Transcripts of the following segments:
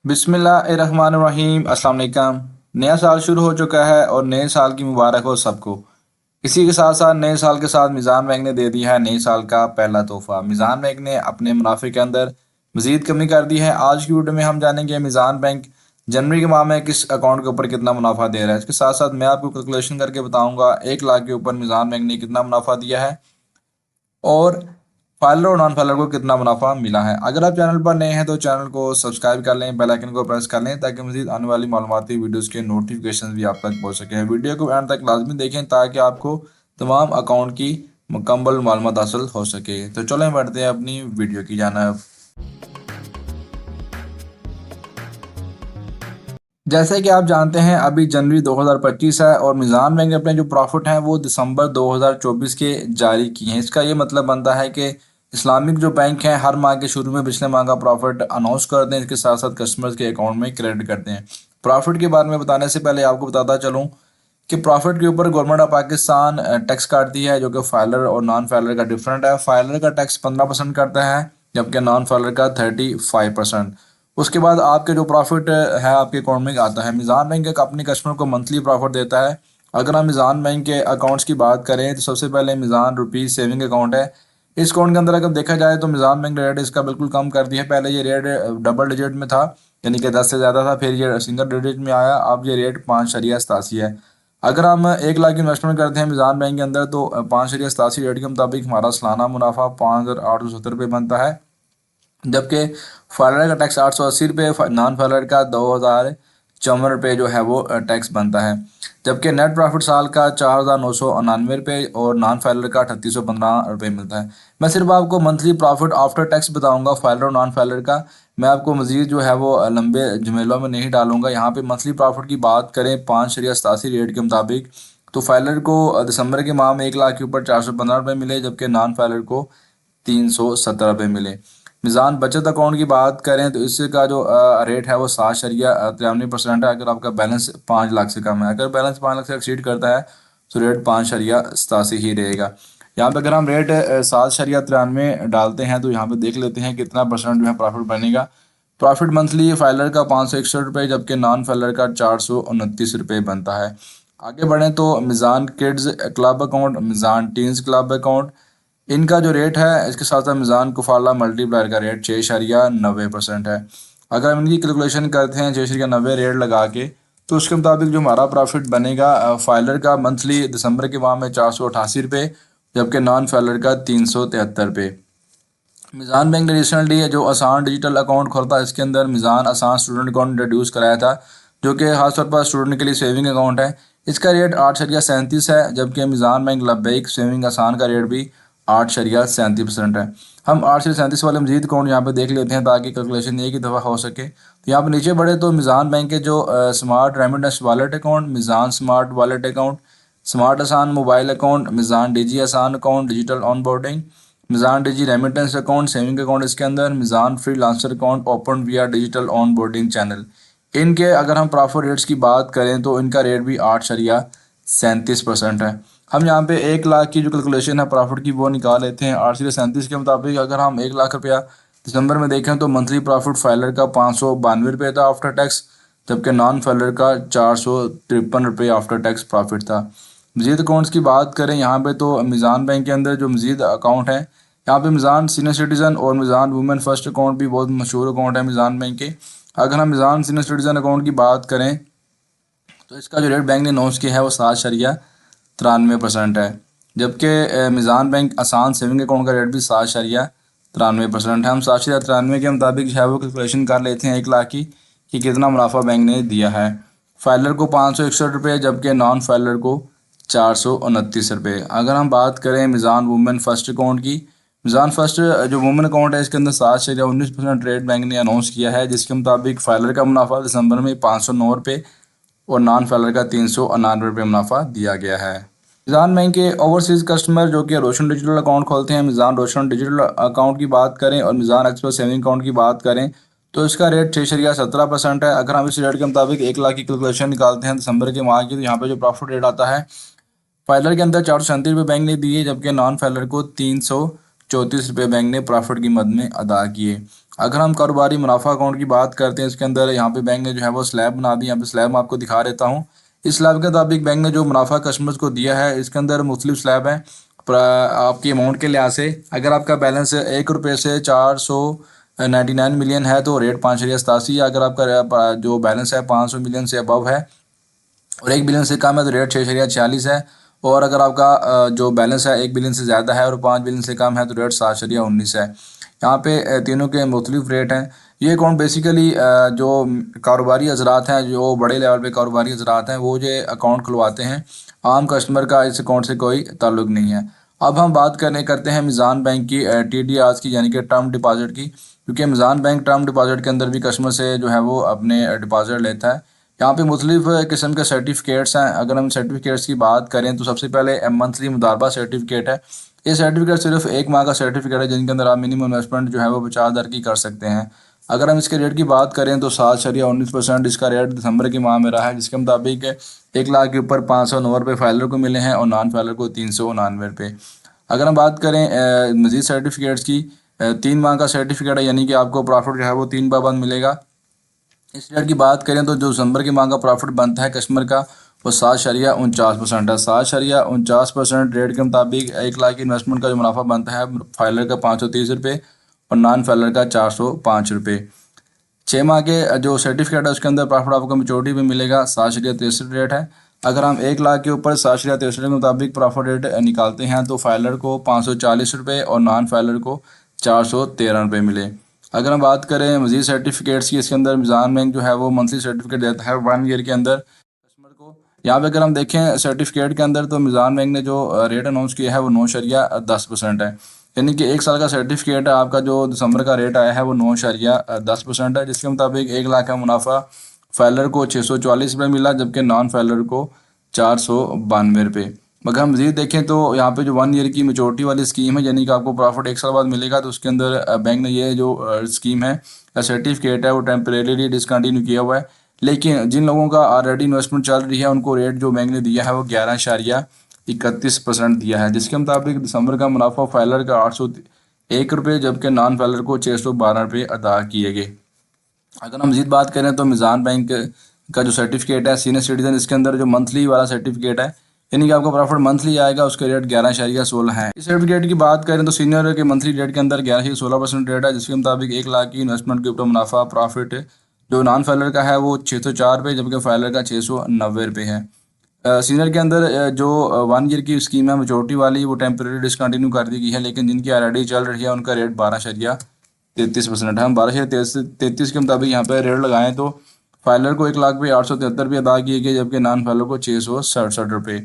बिस्मिल्लाहिर्रहमानिर्रहीम। अस्सलाम वालेकुम। नया साल शुरू हो चुका है और नए साल की मुबारक हो सबको। इसी के साथ साथ नए साल के साथ मिज़ान बैंक ने दे दिया है नए साल का पहला तोहफा। मिज़ान बैंक ने अपने मुनाफे के अंदर मज़ीद कमी कर दी है। आज की वीडियो में हम जानेंगे मिज़ान बैंक जनवरी के माह में किस अकाउंट के ऊपर कितना मुनाफा दे रहा है। इसके साथ साथ मैं आपको कैलकुलेशन करके बताऊंगा 1 लाख के ऊपर मिज़ान बैंक ने कितना मुनाफा दिया है और फाइलर और नॉन फाइलर को कितना मुनाफा मिला है। अगर आप चैनल पर नए हैं तो चैनल को सब्सक्राइब कर लें, बेल आइकन को प्रेस कर लें ताकि मज़ीद आने वाली मालूमाती वीडियोस के नोटिफिकेशन भी आप तक पहुंच सकें। वीडियो को एंड तक लाजमी देखें ताकि आपको तमाम अकाउंट की मुकम्मल मालूमात हासिल हो सके। तो चलें बढ़ते हैं अपनी वीडियो की जानिब। जैसे कि आप जानते हैं अभी जनवरी 2025 है और मिज़ान बैंक ने अपने जो प्रॉफिट हैं वो दिसंबर 2024 के जारी किए हैं। इसका ये मतलब बनता है कि इस्लामिक जो बैंक हैं हर माह के शुरू में पिछले माह का प्रॉफिट अनाउंस करते हैं, इसके साथ साथ कस्टमर्स के अकाउंट में क्रेडिट करते हैं। प्रॉफिट के बारे में बताने से पहले आपको बताता चलूँ कि प्रॉफिट के ऊपर गवर्नमेंट ऑफ पाकिस्तान टैक्स काटती है, जो कि फाइलर और नॉन फाइलर का डिफरेंट है। फाइलर का टैक्स 15% करता है जबकि नॉन फाइलर का 35%। उसके बाद आपके जो प्रॉफिट है आपके अकाउंट में आता है। मिज़ान बैंक एक अपने कस्टमर को मंथली प्रॉफिट देता है। अगर हम मिज़ान बैंक के अकाउंट्स की बात करें तो सबसे पहले मिज़ान रुपीज़ सेविंग अकाउंट है। इस अकाउंट के अंदर अगर देखा जाए तो मिज़ान बैंक ने रेट इसका बिल्कुल कम कर दिया है। पहले ये रेट डबल डिजिट में था, यानी कि 10 से ज़्यादा था, फिर ये सिंगल डिजिट में आया, अब ये रेट 5.87 है। अगर हम 1 लाख की इन्वेस्टमेंट करते हैं मिज़ान बैंक के अंदर तो 5.87 रेट के मुताबिक हमारा सालाना मुनाफा 5,870 रुपये बनता है, जबकि फाइलर का टैक्स 880 रुपये, नॉन फाइलर का 2,054 रुपये जो है वो टैक्स बनता है। जबकि नेट प्रॉफिट साल का 4,999 रुपये और नॉन फाइलर का 3,815 रुपये मिलता है। मैं सिर्फ आपको मंथली प्रॉफिट आफ्टर टैक्स बताऊंगा फाइलर और नॉन फाइलर का। मैं आपको मजीद जो है वो लंबे जमेलों में नहीं डालूंगा। यहाँ पे मंथली प्रॉफिट की बात करें 5.87 रेट के मुताबिक तो फाइलर को दिसंबर के माह में 1 लाख के ऊपर 415 रुपये मिले, जबकि नॉन फाइलर को 317 रुपये मिले। मिज़ान बचत अकाउंट की बात करें तो इसका जो रेट है वो 7.93% है अगर आपका बैलेंस 5 लाख से कम है। अगर बैलेंस 5 लाख से एक्सीड करता है तो रेट 5.87 ही रहेगा। यहाँ पे अगर हम रेट 7.93 डालते हैं तो यहाँ पे देख लेते हैं कितना परसेंट जो है प्रॉफिट बनेगा। प्रॉफिट मंथली फाइलर का 561 रुपये जबकि नॉन फाइलर का 429 रुपये बनता है। आगे बढ़ें तो Meezan kids club account, Meezan teens club account, इनका जो रेट है इसके साथ साथ मिज़ान कुफाला मल्टीप्लायर का रेट 6.90% है। अगर हम इनकी कैलकुलेशन करते हैं 6.90 रेट लगा के तो उसके मुताबिक जो हमारा प्रॉफिट बनेगा फाइलर का मंथली दिसंबर के माह में 488 रुपये जबकि नॉन फाइलर का 373 रुपये। मिज़ान बैंक ने रिसेंटली जो आसान डिजिटल अकाउंट खोला था, इसके अंदर मिज़ान आसान स्टूडेंट अकाउंट इंट्रोड्यूस कराया था, जो कि खासतौर पर स्टूडेंट के लिए सेविंग अकाउंट है। इसका रेट 8.37 है जबकि मिज़ान बैंक लब्बैक सेविंग आसान का रेट भी 8.37% है। हम 8.37 वाले मजीद अकाउंट यहाँ पे देख लेते हैं ताकि कैलकुलेशन एक ही दफ़ा हो सके। तो यहाँ पे नीचे बढ़े तो मिज़ान बैंक के जो smart remittance wallet account, Meezan smart wallet account, smart Asaan mobile account, Meezan digi Asaan account digital onboarding, Meezan digi remittance account saving account, इसके अंदर Meezan freelancer account open via digital onboarding channel. इनके अगर हम प्रॉफिट रेट्स की बात करें तो इनका रेट भी 8.37% है। हम यहाँ पे 1 लाख की जो कैलकुलेशन है प्रॉफिट की वो निकाल लेते हैं। 8.37 के मुताबिक अगर हम 1 लाख रुपया दिसंबर में देखें तो मंथली प्रॉफिट फाइलर का 592 रुपये था आफ्टर टैक्स, जबकि नॉन फाइलर का 453 रुपये आफ्टर टैक्स प्रॉफिट था। मज़ीद अकाउंट्स की बात करें यहाँ पे तो मिज़ान बैंक के अंदर जो मज़ीद अकाउंट है यहाँ पे मिज़ान सीनियर सिटीज़न और मिज़ान वुमेन फर्स्ट अकाउंट भी बहुत मशहूर अकाउंट है मिज़ान बैंक के। अगर हम मिज़ान सीनियर सिटीज़न अकाउंट की बात करें तो इसका जो रेट बैंक ने अनाउंस किया है वो 7.93% है, जबकि मिज़ान बैंक आसान सेविंग अकाउंट का रेट भी 7.93% है। हम 7.93 के मुताबिक जो है वो कैलकुलेशन कर लेते हैं 1 लाख की कि कितना मुनाफा बैंक ने दिया है। फाइलर को 561 रुपये जबकि नॉन फाइलर को 429 रुपये। अगर हम बात करें मिज़ान वुमेन फर्स्ट अकाउंट की, मिज़ान फर्स्ट जो वुमेन अकाउंट है इसके अंदर 7.19% रेट बैंक ने अनाउंस किया है, जिसके मुताबिक फाइलर का मुनाफा दिसंबर में 509 रुपये और नॉन फाइलर का 399 रुपये मुनाफा दिया गया है। मिज़ान बैंक के ओवरसीज़ कस्टमर जो कि रोशन डिजिटल अकाउंट खोलते हैं, मिज़ान रोशन डिजिटल अकाउंट की बात करें और मिज़ान एक्सप्रेस सेविंग अकाउंट की बात करें तो इसका रेट 6.17% है। अगर हम इस रेट के मुताबिक 1 लाख की कैलकुलेशन निकालते हैं दिसंबर के माह की तो यहाँ पे जो प्रॉफिट रेट आता है फाइलर के अंदर 437 रुपये बैंक ने दिए जबकि नॉन फाइलर को 34 रुपये बैंक ने प्रॉफिट की मद में अदा किए। अगर हम कारोबारी मुनाफा अकाउंट की बात करते हैं, इसके अंदर यहाँ पे बैंक ने जो है वो स्लैब बना दी। यहाँ पे स्लैब मैं आपको दिखा देता हूँ। इस स्लैब के मुताबिक बैंक ने जो मुनाफा कस्टमर्स को दिया है, इसके अंदर मुख्तलिफ स्लैब हैं आपकी अमाउंट के लिहाज से। अगर आपका बैलेंस 1 रुपये से 499 मिलियन है तो रेट 5.87 है। अगर आपका जो बैलेंस है 500 मिलियन से अबव है और 1 बिलियन से कम है तो रेट 6.46 है। और अगर आपका जो बैलेंस है 1 बिलियन से ज़्यादा है और 5 बिलियन से कम है तो रेट 7.19 है। यहाँ पे तीनों के मुख्तलिफ रेट हैं। ये अकाउंट बेसिकली जो कारोबारी हजरात हैं, जो बड़े लेवल पे कारोबारी हजरात हैं, वो ये अकाउंट खुलवाते हैं। आम कस्टमर का इस अकाउंट से कोई ताल्लुक नहीं है। अब हम बात करते हैं मीज़ान बैंक की TDRs की, यानी कि टर्म डिपॉजिट की, क्योंकि मीज़ान बैंक टर्म डिपॉजिट के अंदर भी कस्टमर से जो है वो अपने डिपॉजिट लेता है। यहाँ पे मुख्तलिफ किस्म के सर्टिफिकेट्स हैं। अगर हम सर्टिफिकेट्स की बात करें तो सबसे पहले मंथली मुदारबा सर्टिफिकेट है। ये सर्टिफिकेट सिर्फ 1 माह का सर्टिफिकेट है, जिनके अंदर आप मिनिमम इन्वेस्टमेंट जो है वो 50,000 की कर सकते हैं। अगर हम इसके रेट की बात करें तो 7.19% इसका रेट दिसंबर के माह में रहा है, जिसके मुताबिक 1 लाख के ऊपर 509 रुपये फाइलर को मिले हैं और नॉन फाइलर को 399 रुपये। अगर हम बात करें मज़ीद सर्टिफिकेट्स की, 3 माह का सर्टिफिकेट है, यानी कि आपको प्रॉफिट जो है वो 3 माह बाद मिलेगा। इस रेट की बात करें तो जो दिसंबर के माह का प्रॉफिट बनता है कस्टमर का वो 7.49% है। 7.49% रेट के मुताबिक 1 लाख की इन्वेस्टमेंट का जो मुनाफा बनता है फाइलर का 530 रुपये और नॉन फाइलर का 405 रुपये। 6 माह के जो सर्टिफिकेट है उसके अंदर प्रॉफिट आपको मेचोरिटी में मिलेगा 7.63 रेट है। अगर हम 1 लाख के ऊपर 7.63 के मुताबिक प्रॉफिट रेट निकालते हैं तो फाइलर को 540 रुपये और नॉन फाइलर को 413 रुपये मिले। अगर हम बात करें मज़ीद सर्टिफिकेट्स की, इसके अंदर मीज़ान बैंक जो है वो मंथली सर्टिफिकेट देता है 1 ईयर के अंदर कस्टमर को। यहाँ पे अगर हम देखें सर्टिफिकेट के अंदर तो मीज़ान बैंक ने जो रेट अनाउंस किया है वो 9.10% है, यानी कि 1 साल का सर्टिफिकेट है। आपका जो दिसंबर का रेट आया है वो 9.10% है, जिसके मुताबिक 1 लाख का मुनाफा फाइलर को 644 रुपये मिला, जबकि नॉन फाइलर को 492 रुपये। मगर हम मज़ीद देखें तो यहाँ पे जो 1 ईयर की मेचोरिटी वाली स्कीम है, यानी कि आपको प्रॉफिट 1 साल बाद मिलेगा, तो उसके अंदर बैंक ने ये जो स्कीम है सर्टिफिकेट है वो टेम्परेरी डिसकंटिन्यू किया हुआ है। लेकिन जिन लोगों का ऑलरेडी इन्वेस्टमेंट चल रही है उनको रेट जो बैंक ने दिया है वो 11.31% दिया है, जिसके मुताबिक दिसंबर का मुनाफा फाइलर का 801 रुपये जबकि नॉन फाइलर को 612 रुपये अदा किए गए। अगर हम मज़ीद बात करें तो मीज़ान बैंक का जो सर्टिफिकेट है सीनियर सिटीजन, इसके अंदर जो मंथली वाला सर्टिफिकेट है, यानी कि आपका प्रॉफिट मंथली आएगा, उसके रेट 11.16 है। इस सर्टिफिकेट की बात करें तो सीनियर के मंथली रेट के अंदर 11.16% रेट है, जिसके मुताबिक 1 लाख की इन्वेस्टमेंट के ऊपर मुनाफा प्रॉफिट जो नॉन फाइलर का है वो 604 रुपये जबकि फाइलर का 690 रुपये है। सीनियर के अंदर जो 1 ईयर की स्कीम है मेचोरिटी वाली वो टेम्परेरी डिसकंटिन्यू कर दी गई है, लेकिन जिनकी ऑलरेडी चल रही है उनका रेट 12.33% है। हम 12.33 के मुताबिक यहाँ पर रेट लगाएं तो फाइलर को 1,0873 रुपये अदा किए गए जबकि नॉन फाइलर को 667 रुपये।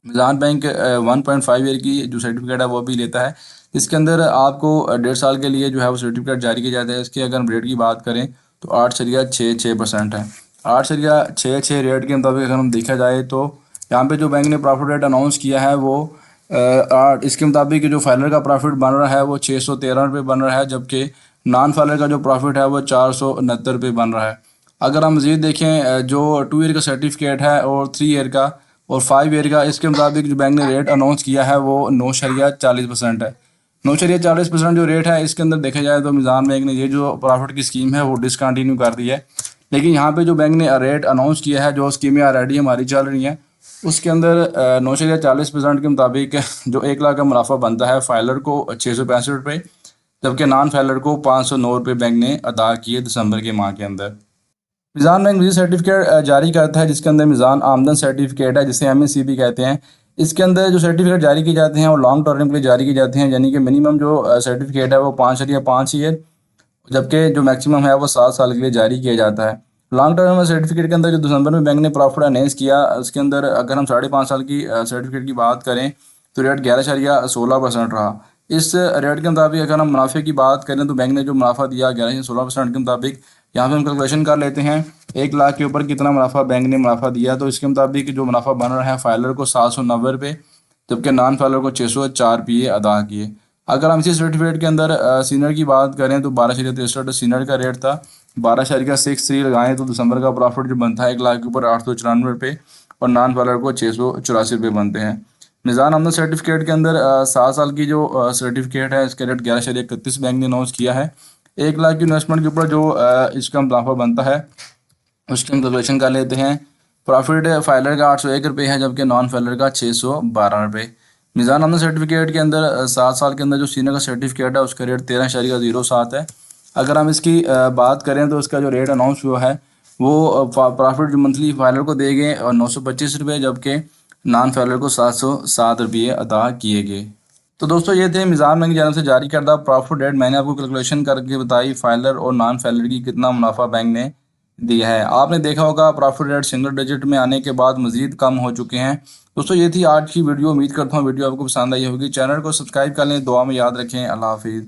मीज़ान बैंक 1.5 ईयर की जो सर्टिफिकेट है वो भी लेता है, इसके अंदर आपको 1.5 साल के लिए जो है वो सर्टिफिकेट जारी किया जाता है। इसके अगर हम रेट की बात करें तो 8.66% है। 8.66 रेट के मुताबिक अगर हम देखा जाए तो यहाँ पे जो बैंक ने प्रॉफिट रेट अनाउंस किया है वो इसके मुताबिक जो फाइलर का प्रॉफिट बन रहा है वो 613 रुपये बन रहा है, जबकि नॉन फाइलर का जो प्रॉफिट है वो 469 रुपये बन रहा है। अगर हम मज़ीद देखें जो 2 ईयर का सर्टिफिकेट है और 3 ईयर का और 5 ईयर का, इसके मुताबिक जो बैंक ने रेट अनाउंस किया है वो 9.40% है। 9.40% जो रेट है इसके अंदर देखा जाए तो मीज़ान बैंक ने ये जो प्रॉफिट की स्कीम है वो डिसकंटिन्यू कर दी है। लेकिन यहाँ पे जो बैंक ने रेट अनाउंस किया है, जो स्कीमें ऑलरेडी हमारी चल रही हैं, उसके अंदर 9.40% के मुताबिक जो 1 लाख का मुनाफा बनता है फाइलर को 665 रुपये जबकि नॉन फाइलर को 509 रुपये बैंक ने अदा किए दिसंबर के माह के अंदर। मीज़ान बैंक मज़ीद सर्टिफिकेट जारी करता है जिसके अंदर मीज़ान आमदन सर्टिफिकेट है, जिसे MAC भी कहते हैं। इसके अंदर जो सर्टिफिकेट जारी किए जाते हैं वो लॉन्ग टर्म के लिए जारी किए जाते हैं, यानी कि मिनिमम जो सर्टिफिकेट है वो 5.5 ईयर जबकि जो मैक्सिमम है वो 7 साल के लिए जारी किया जाता है। लॉन्ग टर्म सर्टिफिकेट के अंदर जो दिसंबर में बैंक ने प्रॉफिट अनाउंस किया, उसके अंदर अगर हम 5.5 साल की सर्टिफिकेट की बात करें तो रेट 11.16% रहा। इस रेट के मुताबिक अगर हम मुनाफे की बात करें तो बैंक ने जो मुनाफा दिया 11.16% के मुताबिक, यहाँ पे हम कैलकुलेशन कर लेते हैं 1 लाख के ऊपर कितना मुनाफा बैंक ने मुनाफा दिया, तो इसके मुताबिक जो मुनाफा बन रहा है फाइलर को 790 रुपये जबकि नॉन फाइलर को 604 रुपये अदा किए। अगर हम इसी सर्टिफिकेट के अंदर सीनियर की बात करें तो 12.63 सीनियर का रेट था। 12.63 लगाएं तो दिसंबर का प्रॉफिट जो बनता है 1 लाख के ऊपर 894 रुपये और नॉन फाइलर को 684 रुपये बनते हैं। میزان آمدن سرٹیفکیٹ کے اندر 7 سال کی جو سرٹیفکیٹ ہے اس کا ریٹ 11.31 بینک نے اناؤنس کیا ہے۔ 1 لاکھ کی انویسٹمنٹ کے اوپر جو اس کا منافع بنتا ہے اس کی ہم کیلکولیشن کر لیتے ہیں۔ پروفٹ فائلر کا 801 روپے ہے جبکہ نان فائلر کا 612 روپے۔ میزان آمدن سرٹیفکیٹ کے اندر 7 سال کے اندر جو سینئر کا سرٹیفکیٹ ہے اس کا ریٹ 13.07 ہے۔ اگر ہم اس کی بات کریں تو اس کا جو ریٹ اناؤنس ہوا ہے وہ پروفٹ جو منتھلی فائلر کو دے گئے اور 925 روپے جبکہ نان فائلر کو 707 روپے ادا کیے گئے۔ تو دوستو یہ تھے میزان بینک کی جانب سے جاری کردہ پروفٹ ریٹ۔ میں نے آپ کو کیلکولیشن کر کے بتائی فائلر اور نان فائلر کی کتنا منافع بینک نے دیا ہے۔ آپ نے دیکھا ہوگا پروفٹ ریٹ سنگل ڈیجٹ میں آنے کے بعد مزید کم ہو چکے ہیں۔ دوستو یہ تھی آج کی ویڈیو، امید کرتا ہوں ویڈیو آپ کو پسند آئی ہوگی۔ چینل کو سبسکرائب کر لیں، دعا میں یاد رکھیں۔ اللہ حافظ۔